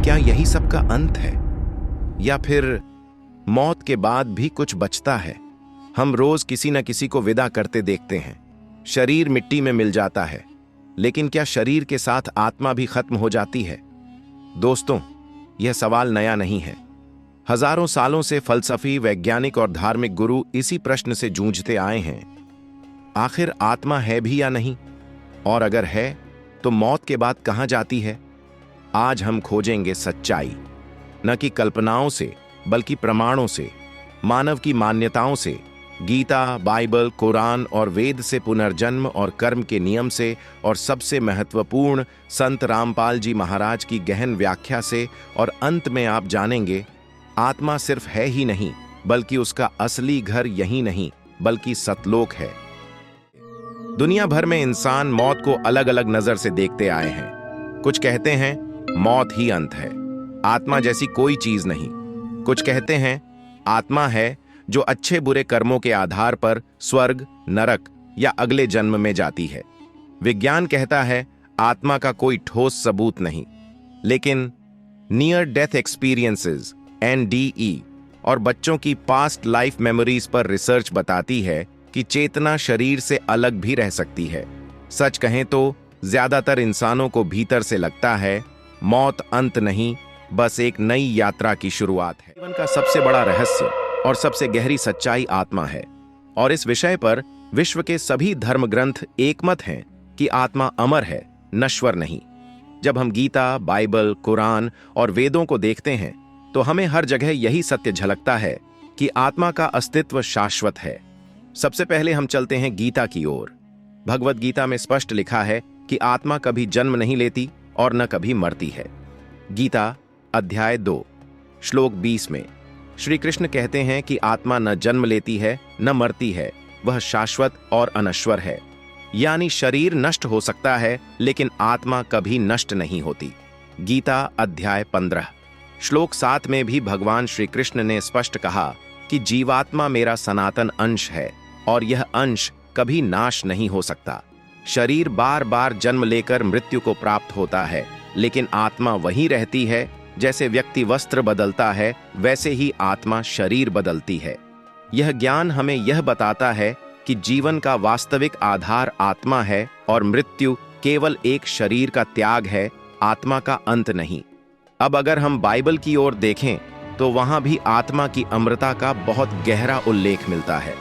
क्या यही सबका अंत है, या फिर मौत के बाद भी कुछ बचता है? हम रोज किसी न किसी को विदा करते देखते हैं। शरीर मिट्टी में मिल जाता है, लेकिन क्या शरीर के साथ आत्मा भी खत्म हो जाती है? दोस्तों, यह सवाल नया नहीं है। हजारों सालों से फलसफी, वैज्ञानिक और धार्मिक गुरु इसी प्रश्न से जूझते आए हैं। आखिर आत्मा है भी या नहीं? और अगर है, तो मौत के बाद कहां जाती है? आज हम खोजेंगे सच्चाई, न कि कल्पनाओं से, बल्कि प्रमाणों से, मानव की मान्यताओं से, गीता, बाइबल, कुरान और वेद से, पुनर्जन्म और कर्म के नियम से, और सबसे महत्वपूर्ण संत रामपाल जी महाराज की गहन व्याख्या से। और अंत में आप जानेंगे, आत्मा सिर्फ है ही नहीं, बल्कि उसका असली घर यही नहीं, बल्कि सतलोक है। दुनिया भर में इंसान मौत को अलग अलग नजर से देखते आए हैं। कुछ कहते हैं मौत ही अंत है, आत्मा जैसी कोई चीज नहीं। कुछ कहते हैं आत्मा है जो अच्छे बुरे कर्मों के आधार पर स्वर्ग, नरक या अगले जन्म में जाती है। विज्ञान कहता है आत्मा का कोई ठोस सबूत नहीं, लेकिन नियर डेथ एक्सपीरियंसेस NDE और बच्चों की पास्ट लाइफ मेमोरीज पर रिसर्च बताती है कि चेतना शरीर से अलग भी रह सकती है। सच कहें तो ज्यादातर इंसानों को भीतर से लगता है मौत अंत नहीं, बस एक नई यात्रा की शुरुआत है। जीवन का सबसे बड़ा रहस्य और सबसे गहरी सच्चाई आत्मा है, और इस विषय पर विश्व के सभी धर्म ग्रंथ एकमत हैं कि आत्मा अमर है, नश्वर नहीं। जब हम गीता, बाइबल, कुरान और वेदों को देखते हैं, तो हमें हर जगह यही सत्य झलकता है कि आत्मा का अस्तित्व शाश्वत है। सबसे पहले हम चलते हैं गीता की ओर। भगवद गीता में स्पष्ट लिखा है कि आत्मा कभी जन्म नहीं लेती और न कभी मरती है। गीता अध्याय 2 श्लोक 20 में श्री कृष्ण कहते हैं कि आत्मा न जन्म लेती है, न मरती है, वह शाश्वत और अनश्वर है। यानी शरीर नष्ट हो सकता है, लेकिन आत्मा कभी नष्ट नहीं होती। गीता अध्याय 15 श्लोक 7 में भी भगवान श्री कृष्ण ने स्पष्ट कहा कि जीवात्मा मेरा सनातन अंश है, और यह अंश कभी नाश नहीं हो सकता। शरीर बार बार जन्म लेकर मृत्यु को प्राप्त होता है, लेकिन आत्मा वही रहती है। जैसे व्यक्ति वस्त्र बदलता है, वैसे ही आत्मा शरीर बदलती है। यह ज्ञान हमें यह बताता है कि जीवन का वास्तविक आधार आत्मा है, और मृत्यु केवल एक शरीर का त्याग है, आत्मा का अंत नहीं। अब अगर हम बाइबल की ओर देखें, तो वहां भी आत्मा की अमरता का बहुत गहरा उल्लेख मिलता है।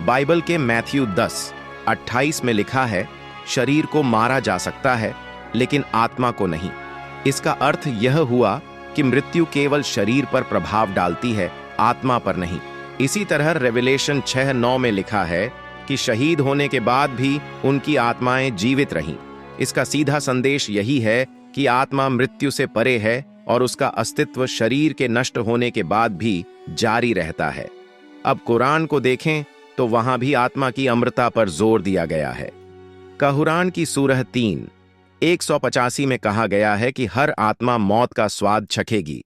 बाइबल के मैथ्यू 10:28 में लिखा है, शरीर को मारा जा सकता है, लेकिन आत्मा को नहीं। इसका अर्थ यह हुआ कि मृत्यु केवल शरीर पर प्रभाव डालती है, आत्मा पर नहीं। इसी तरह रेवलेशन 6:9 में लिखा है कि शहीद होने के बाद भी उनकी आत्माएं जीवित रहीं। इसका सीधा संदेश यही है कि आत्मा मृत्यु से परे है, और उसका अस्तित्व शरीर के नष्ट होने के बाद भी जारी रहता है। अब कुरान को देखें, तो वहां भी आत्मा की अमरता पर जोर दिया गया है। कुरान की सूरह 3:185 में कहा गया है कि हर आत्मा मौत का स्वाद चखेगी,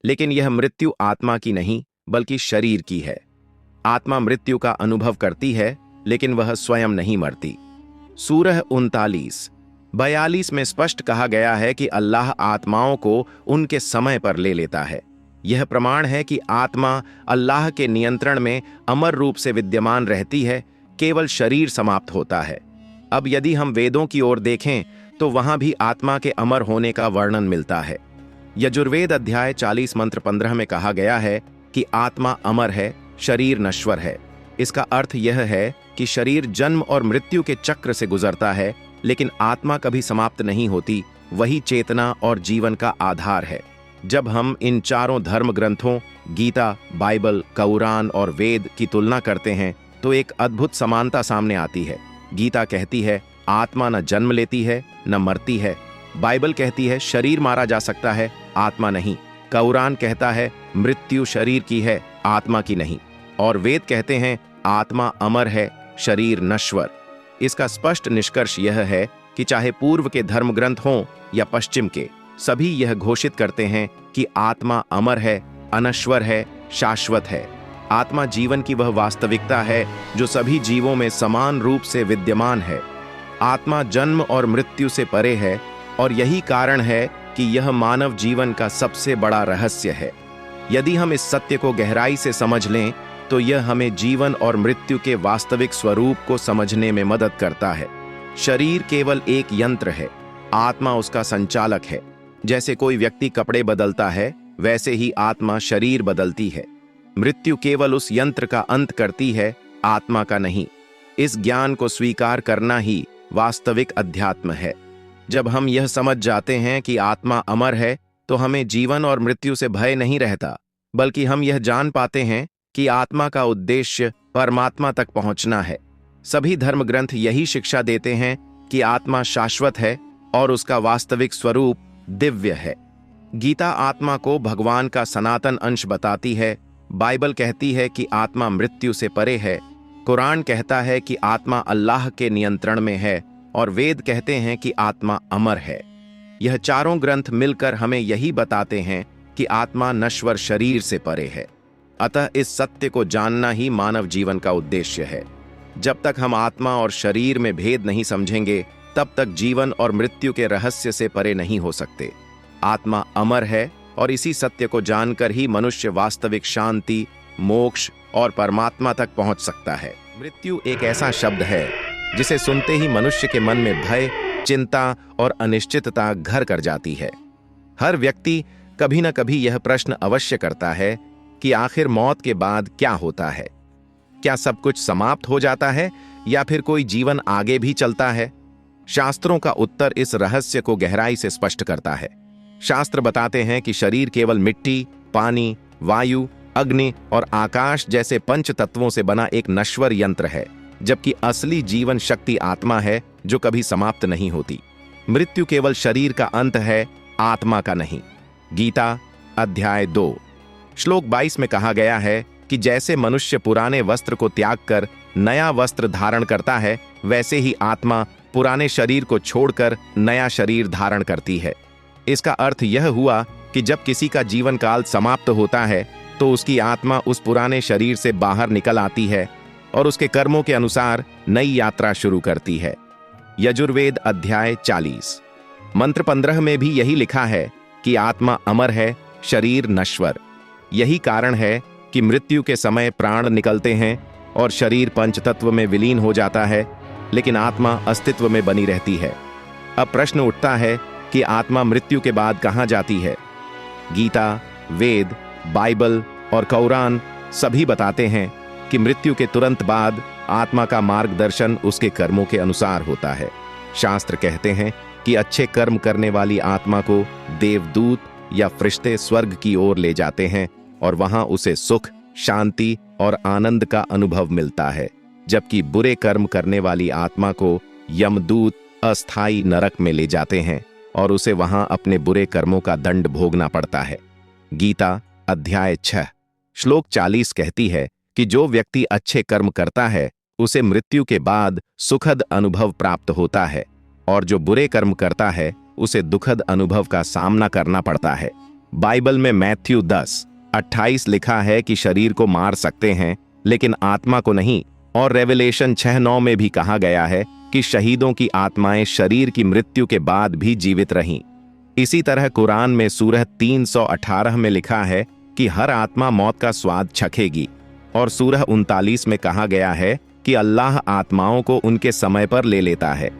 लेकिन यह मृत्यु आत्मा की नहीं, बल्कि शरीर की है। आत्मा मृत्यु का अनुभव करती है, लेकिन वह स्वयं नहीं मरती। सूरह 39:42 में स्पष्ट कहा गया है कि अल्लाह आत्माओं को उनके समय पर ले लेता है। यह प्रमाण है कि आत्मा अल्लाह के नियंत्रण में अमर रूप से विद्यमान रहती है, केवल शरीर समाप्त होता है। अब यदि हम वेदों की ओर देखें, तो वहां भी आत्मा के अमर होने का वर्णन मिलता है। यजुर्वेद अध्याय 40 मंत्र 15 में कहा गया है कि आत्मा अमर है, शरीर नश्वर है। इसका अर्थ यह है कि शरीर जन्म और मृत्यु के चक्र से गुजरता है, लेकिन आत्मा कभी समाप्त नहीं होती। वही चेतना और जीवन का आधार है। जब हम इन चारों धर्म ग्रंथों गीता, बाइबल, कुरान और वेद की तुलना करते हैं, तो एक अद्भुत समानता सामने आती है। गीता कहती है आत्मा न जन्म लेती है, न मरती है। बाइबल कहती है शरीर मारा जा सकता है, आत्मा नहीं। कुरान कहता है मृत्यु शरीर की है, आत्मा की नहीं। और वेद कहते हैं आत्मा अमर है, शरीर नश्वर। इसका स्पष्ट निष्कर्ष यह है कि चाहे पूर्व के धर्म ग्रंथ हों या पश्चिम के, सभी यह घोषित करते हैं कि आत्मा अमर है, अनश्वर है, शाश्वत है। आत्मा जीवन की वह वास्तविकता है जो सभी जीवों में समान रूप से विद्यमान है। आत्मा जन्म और मृत्यु से परे है, और यही कारण है कि यह मानव जीवन का सबसे बड़ा रहस्य है। यदि हम इस सत्य को गहराई से समझ लें तो यह हमें जीवन और मृत्यु के वास्तविक स्वरूप को समझने में मदद करता है। शरीर केवल एक यंत्र है, आत्मा उसका संचालक है। जैसे कोई व्यक्ति कपड़े बदलता है, वैसे ही आत्मा शरीर बदलती है। मृत्यु केवल उस यंत्र का अंत करती है, आत्मा का नहीं। इस ज्ञान को स्वीकार करना ही वास्तविक अध्यात्म है। जब हम यह समझ जाते हैं कि आत्मा अमर है तो हमें जीवन और मृत्यु से भय नहीं रहता, बल्कि हम यह जान पाते हैं कि आत्मा का उद्देश्य परमात्मा तक पहुंचना है। सभी धर्म ग्रंथ यही शिक्षा देते हैं कि आत्मा शाश्वत है और उसका वास्तविक स्वरूप दिव्य है। गीता आत्मा को भगवान का सनातन अंश बताती है। बाइबल कहती है कि आत्मा मृत्यु से परे है। कुरान कहता है कि आत्मा अल्लाह के नियंत्रण में है और वेद कहते हैं कि आत्मा अमर है। यह चारों ग्रंथ मिलकर हमें यही बताते हैं कि आत्मा नश्वर शरीर से परे है। अतः इस सत्य को जानना ही मानव जीवन का उद्देश्य है। जब तक हम आत्मा और शरीर में भेद नहीं समझेंगे, तब तक जीवन और मृत्यु के रहस्य से परे नहीं हो सकते। आत्मा अमर है और इसी सत्य को जानकर ही मनुष्य वास्तविक शांति, मोक्ष और परमात्मा तक पहुंच सकता है। मृत्यु एक ऐसा शब्द है जिसे सुनते ही मनुष्य के मन में भय, चिंता और अनिश्चितता घर कर जाती है। हर व्यक्ति कभी न कभी यह प्रश्न अवश्य करता है कि आखिर मौत के बाद क्या होता है? क्या सब कुछ समाप्त हो जाता है या फिर कोई जीवन आगे भी चलता है? शास्त्रों का उत्तर इस रहस्य को गहराई से स्पष्ट करता है। शास्त्र बताते हैं कि शरीर केवल मिट्टी, पानी, वायु, अग्नि और आकाश जैसे पंच तत्वों से बना एक नश्वर यंत्र है, जबकि असली जीवन शक्ति आत्मा है जो कभी समाप्त नहीं होती। मृत्यु केवल शरीर का अंत है, आत्मा का नहीं। गीता अध्याय 2 श्लोक 22 में कहा गया है कि जैसे मनुष्य पुराने वस्त्र को त्याग कर नया वस्त्र धारण करता है, वैसे ही आत्मा पुराने शरीर को छोड़कर नया शरीर धारण करती है। इसका अर्थ यह हुआ कि जब किसी का जीवन काल समाप्त होता है तो उसकी आत्मा उस पुराने शरीर से बाहर निकल आती है और उसके कर्मों के अनुसार नई यात्रा शुरू करती है। यजुर्वेद अध्याय 40 मंत्र 15 में भी यही लिखा है कि आत्मा अमर है, शरीर नश्वर। यही कारण है कि मृत्यु के समय प्राण निकलते हैं और शरीर पंचतत्व में विलीन हो जाता है, लेकिन आत्मा अस्तित्व में बनी रहती है। अब प्रश्न उठता है कि आत्मा मृत्यु के बाद कहां जाती है? गीता, वेद, बाइबल और कुरान सभी बताते हैं कि मृत्यु के तुरंत बाद आत्मा का मार्गदर्शन उसके कर्मों के अनुसार होता है। शास्त्र कहते हैं कि अच्छे कर्म करने वाली आत्मा को देवदूत या फरिश्ते स्वर्ग की ओर ले जाते हैं और वहां उसे सुख, शांति और आनंद का अनुभव मिलता है, जबकि बुरे कर्म करने वाली आत्मा को यमदूत अस्थाई नरक में ले जाते हैं और उसे वहां अपने बुरे कर्मों का दंड भोगना पड़ता है। गीता अध्याय 6 श्लोक 40 कहती है कि जो व्यक्ति अच्छे कर्म करता है उसे मृत्यु के बाद सुखद अनुभव प्राप्त होता है, और जो बुरे कर्म करता है उसे दुखद अनुभव का सामना करना पड़ता है। बाइबल में मैथ्यू 10:28 लिखा है कि शरीर को मार सकते हैं लेकिन आत्मा को नहीं, और रेवलेशन 6:9 में भी कहा गया है कि शहीदों की आत्माएं शरीर की मृत्यु के बाद भी जीवित रहीं। इसी तरह कुरान में सूरह 318 में लिखा है कि हर आत्मा मौत का स्वाद चखेगी, और सूरह 39 में कहा गया है कि अल्लाह आत्माओं को उनके समय पर ले लेता है।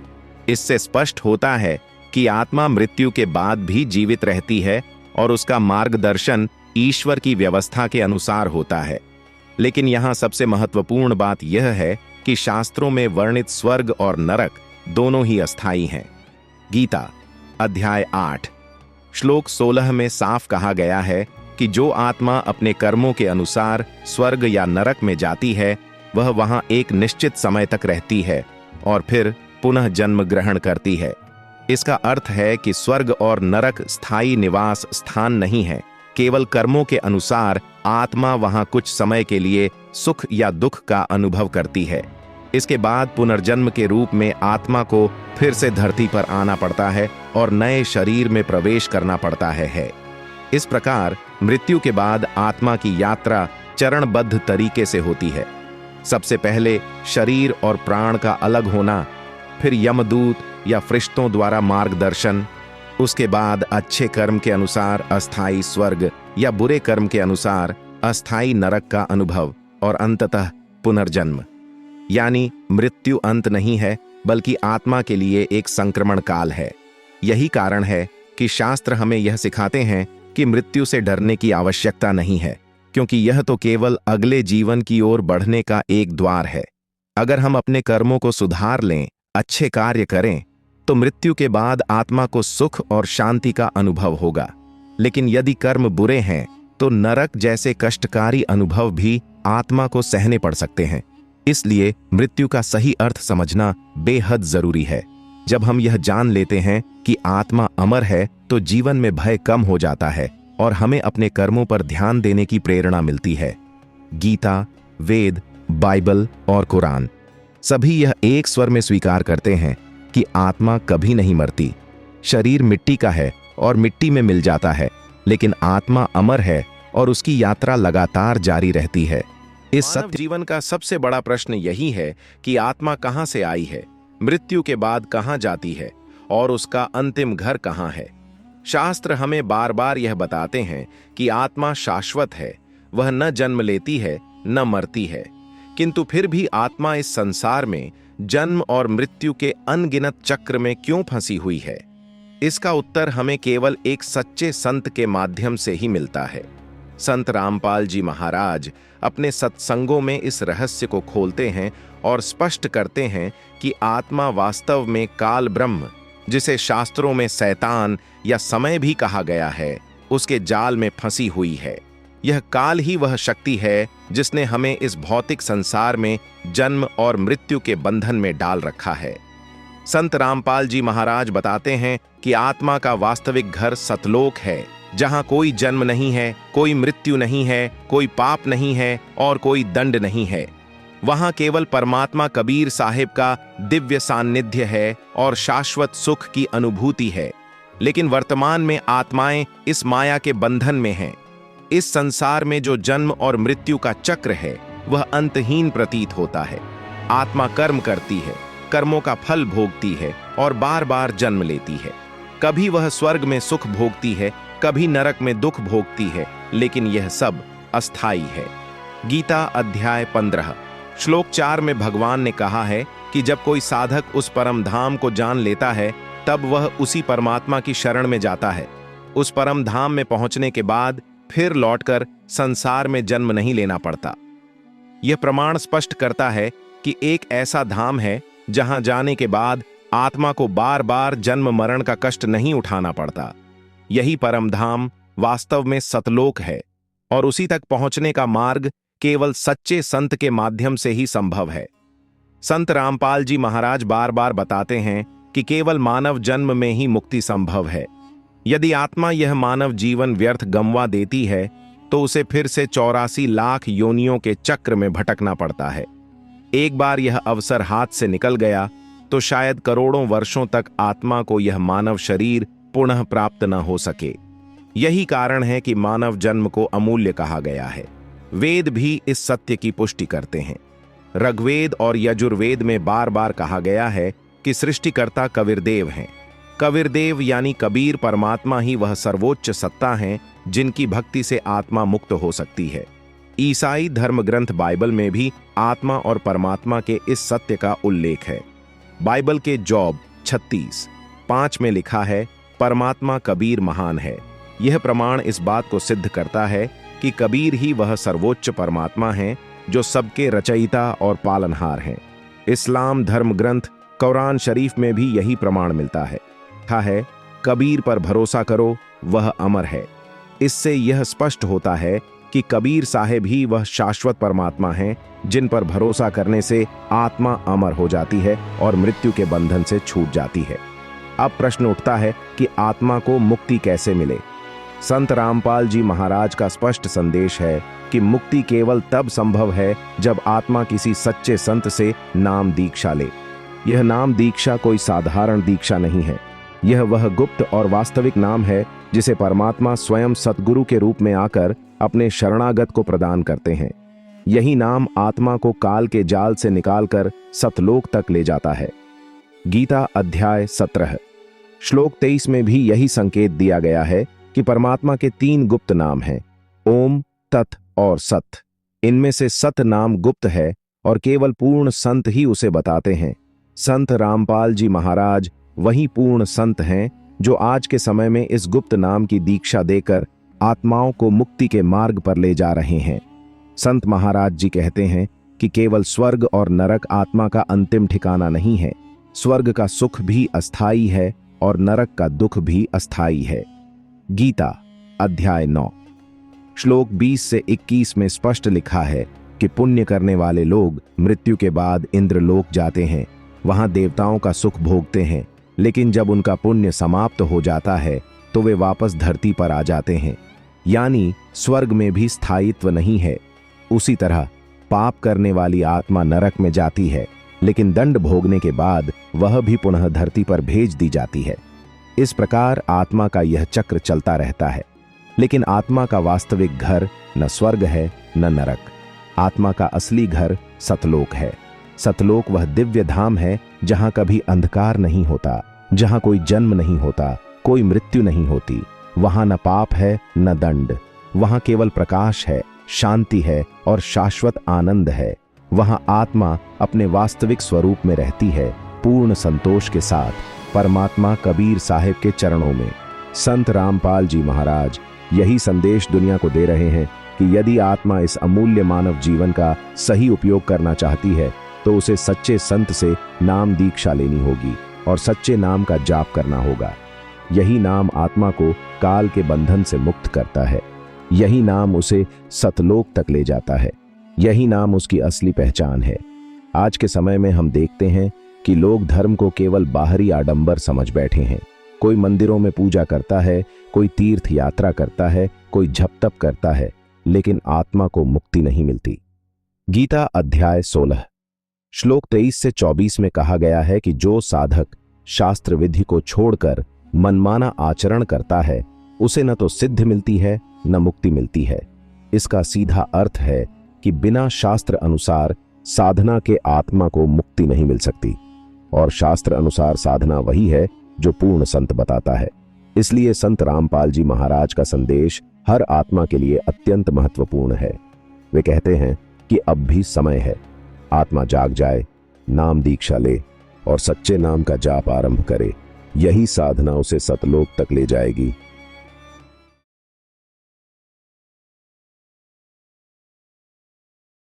इससे स्पष्ट होता है कि आत्मा मृत्यु के बाद भी जीवित रहती है और उसका मार्गदर्शन ईश्वर की व्यवस्था के अनुसार होता है। लेकिन यहाँ सबसे महत्वपूर्ण बात यह है कि शास्त्रों में वर्णित स्वर्ग और नरक दोनों ही अस्थायी हैं। गीता अध्याय 8 श्लोक 16 में साफ कहा गया है कि जो आत्मा अपने कर्मों के अनुसार स्वर्ग या नरक में जाती है वह वहां एक निश्चित समय तक रहती है और फिर पुनः जन्म ग्रहण करती है। इसका अर्थ है कि स्वर्ग और नरक स्थायी निवास स्थान नहीं है। केवल कर्मों के अनुसार आत्मा वहां कुछ समय के लिए सुख या दुख का अनुभव करती है। इसके बाद पुनर्जन्म के रूप में आत्मा को फिर से धरती पर आना पड़ता है और नए शरीर में प्रवेश करना पड़ता है। इस प्रकार मृत्यु के बाद आत्मा की यात्रा चरणबद्ध तरीके से होती है। सबसे पहले शरीर और प्राण का अलग होना, फिर यमदूत या फरिश्तों द्वारा मार्गदर्शन, उसके बाद अच्छे कर्म के अनुसार अस्थाई स्वर्ग या बुरे कर्म के अनुसार अस्थाई नरक का अनुभव और अंततः पुनर्जन्म। यानी मृत्यु अंत नहीं है, बल्कि आत्मा के लिए एक संक्रमण काल है। यही कारण है कि शास्त्र हमें यह सिखाते हैं कि मृत्यु से डरने की आवश्यकता नहीं है, क्योंकि यह तो केवल अगले जीवन की ओर बढ़ने का एक द्वार है। अगर हम अपने कर्मों को सुधार लें, अच्छे कार्य करें, तो मृत्यु के बाद आत्मा को सुख और शांति का अनुभव होगा। लेकिन यदि कर्म बुरे हैं तो नरक जैसे कष्टकारी अनुभव भी आत्मा को सहने पड़ सकते हैं। इसलिए मृत्यु का सही अर्थ समझना बेहद जरूरी है। जब हम यह जान लेते हैं कि आत्मा अमर है, तो जीवन में भय कम हो जाता है और हमें अपने कर्मों पर ध्यान देने की प्रेरणा मिलती है। गीता, वेद, बाइबल और कुरान सभी यह एक स्वर में स्वीकार करते हैं कि आत्मा कभी नहीं मरती। शरीर मिट्टी का है और मिट्टी में मिल जाता है, लेकिन आत्मा अमर है और उसकी यात्रा लगातार जारी रहती है। इस सत्य जीवन का सबसे बड़ा प्रश्न यही है कि आत्मा कहां से आई है, मृत्यु के बाद कहां जाती है और उसका अंतिम घर कहां है। शास्त्र हमें बार बार यह बताते हैं कि आत्मा शाश्वत है, वह न जन्म लेती है न मरती है। किंतु फिर भी आत्मा इस संसार में जन्म और मृत्यु के अनगिनत चक्र में क्यों फंसी हुई है? इसका उत्तर हमें केवल एक सच्चे संत के माध्यम से ही मिलता है। संत रामपाल जी महाराज अपने सत्संगों में इस रहस्य को खोलते हैं और स्पष्ट करते हैं कि आत्मा वास्तव में काल ब्रह्म, जिसे शास्त्रों में शैतान या समय भी कहा गया है, उसके जाल में फंसी हुई है। यह काल ही वह शक्ति है जिसने हमें इस भौतिक संसार में जन्म और मृत्यु के बंधन में डाल रखा है। संत रामपाल जी महाराज बताते हैं कि आत्मा का वास्तविक घर सतलोक है, जहां कोई जन्म नहीं है, कोई मृत्यु नहीं है, कोई पाप नहीं है और कोई दंड नहीं है। वहां केवल परमात्मा कबीर साहिब का दिव्य सान्निध्य है और शाश्वत सुख की अनुभूति है। लेकिन वर्तमान में आत्माएं इस माया के बंधन में हैं। इस संसार में जो जन्म और मृत्यु का चक्र है, वह अंतहीन प्रतीत होता है। आत्मा कर्म करती है, कर्मों का फल भोगती है और बार बार जन्म लेती है। कभी वह स्वर्ग में सुख भोगती है, कभी नरक में दुख भोगती है, लेकिन यह सब अस्थाई है। गीता अध्याय 15 श्लोक 4 में भगवान ने कहा है कि जब कोई साधक उस परम धाम को जान लेता है, तब वह उसी परमात्मा की शरण में जाता है। उस परम धाम में पहुंचने के बाद फिर लौटकर संसार में जन्म नहीं लेना पड़ता। यह प्रमाण स्पष्ट करता है कि एक ऐसा धाम है जहां जाने के बाद आत्मा को बार बार जन्म मरण का कष्ट नहीं उठाना पड़ता। यही परम धाम वास्तव में सतलोक है और उसी तक पहुंचने का मार्ग केवल सच्चे संत के माध्यम से ही संभव है। संत रामपाल जी महाराज बार बार बताते हैं कि केवल मानव जन्म में ही मुक्ति संभव है। यदि आत्मा यह मानव जीवन व्यर्थ गंवा देती है, तो उसे फिर से 84 लाख योनियों के चक्र में भटकना पड़ता है। एक बार यह अवसर हाथ से निकल गया तो शायद करोड़ों वर्षों तक आत्मा को यह मानव शरीर पुनः प्राप्त न हो सके। यही कारण है कि मानव जन्म को अमूल्य कहा गया है। वेद भी इस सत्य की पुष्टि करते हैं। ऋग्वेद और यजुर्वेद में बार बार कहा गया है कि सृष्टिकर्ता कबीरदेव हैं। कबीरदेव यानी कबीर परमात्मा ही वह सर्वोच्च सत्ता हैं जिनकी भक्ति से आत्मा मुक्त हो सकती है। ईसाई धर्म ग्रंथ बाइबल में भी आत्मा और परमात्मा के इस सत्य का उल्लेख है। बाइबल के जॉब 36:5 में लिखा है, परमात्मा कबीर महान है। यह प्रमाण इस बात को सिद्ध करता है कि कबीर ही वह सर्वोच्च परमात्मा हैं जो सबके रचयिता और पालनहार हैं। इस्लाम धर्म ग्रंथ कुरान शरीफ में भी यही प्रमाण मिलता है। कहा है, कबीर पर भरोसा करो, वह अमर है। इससे यह स्पष्ट होता है कि कबीर साहेब ही वह शाश्वत परमात्मा हैं जिन पर भरोसा करने से आत्मा अमर हो जाती है और मृत्यु के बंधन से छूट जाती है। अब प्रश्न उठता है कि आत्मा को मुक्ति कैसे मिले। संत रामपाल जी महाराज का स्पष्ट संदेश है कि मुक्ति केवल तब संभव है जब आत्मा किसी सच्चे संत से नाम दीक्षा ले। यह नाम दीक्षा कोई साधारण दीक्षा नहीं है। यह वह गुप्त और वास्तविक नाम है जिसे परमात्मा स्वयं सतगुरु के रूप में आकर अपने शरणागत को प्रदान करते हैं। यही नाम आत्मा को काल के जाल से निकालकर सतलोक तक ले जाता है। गीता अध्याय 17 श्लोक 23 में भी यही संकेत दिया गया है कि परमात्मा के 3 गुप्त नाम हैं, ओम, तत् और सत। इनमें से सत नाम गुप्त है और केवल पूर्ण संत ही उसे बताते हैं। संत रामपाल जी महाराज वही पूर्ण संत हैं जो आज के समय में इस गुप्त नाम की दीक्षा देकर आत्माओं को मुक्ति के मार्ग पर ले जा रहे हैं। संत महाराज जी कहते हैं कि केवल स्वर्ग और नरक आत्मा का अंतिम ठिकाना नहीं है। स्वर्ग का सुख भी अस्थाई है और नरक का दुख भी अस्थाई है। गीता अध्याय 9 श्लोक 20 से 21 में स्पष्ट लिखा है कि पुण्य करने वाले लोग मृत्यु के बाद इंद्रलोक जाते हैं, वहां देवताओं का सुख भोगते हैं, लेकिन जब उनका पुण्य समाप्त हो जाता है तो वे वापस धरती पर आ जाते हैं। यानी स्वर्ग में भी स्थायित्व नहीं है। उसी तरह पाप करने वाली आत्मा नरक में जाती है, लेकिन दंड भोगने के बाद वह भी पुनः धरती पर भेज दी जाती है। इस प्रकार आत्मा का यह चक्र चलता रहता है। लेकिन आत्मा का वास्तविक घर न स्वर्ग है न नरक। आत्मा का असली घर सतलोक है। सतलोक वह दिव्य धाम है जहां कभी अंधकार नहीं होता, जहां कोई जन्म नहीं होता, कोई मृत्यु नहीं होती। वहां न पाप है न दंड। वहां केवल प्रकाश है, शांति है और शाश्वत आनंद है। वहां आत्मा अपने वास्तविक स्वरूप में रहती है, पूर्ण संतोष के साथ, परमात्मा कबीर साहिब के चरणों में। संत रामपाल जी महाराज यही संदेश दुनिया को दे रहे हैं कि यदि आत्मा इस अमूल्य मानव जीवन का सही उपयोग करना चाहती है तो उसे सच्चे संत से नाम दीक्षा लेनी होगी और सच्चे नाम का जाप करना होगा। यही नाम आत्मा को काल के बंधन से मुक्त करता है। यही नाम उसे सतलोक तक ले जाता है। यही नाम उसकी असली पहचान है। आज के समय में हम देखते हैं कि लोग धर्म को केवल बाहरी आडंबर समझ बैठे हैं। कोई मंदिरों में पूजा करता है, कोई तीर्थ यात्रा करता है, कोई जप तप करता है, लेकिन आत्मा को मुक्ति नहीं मिलती। गीता अध्याय 16 श्लोक 23 से 24 में कहा गया है कि जो साधक शास्त्र विधि को छोड़कर मनमाना आचरण करता है उसे न तो सिद्ध मिलती है न मुक्ति मिलती है। इसका सीधा अर्थ है कि बिना शास्त्र अनुसार साधना के आत्मा को मुक्ति नहीं मिल सकती, और शास्त्र अनुसार साधना वही है जो पूर्ण संत बताता है। इसलिए संत रामपाल जी महाराज का संदेश हर आत्मा के लिए अत्यंत महत्वपूर्ण है। वे कहते हैं कि अब भी समय है। आत्मा जाग जाए, नाम दीक्षा ले और सच्चे नाम का जाप आरंभ करे। यही साधना उसे सतलोक तक ले जाएगी।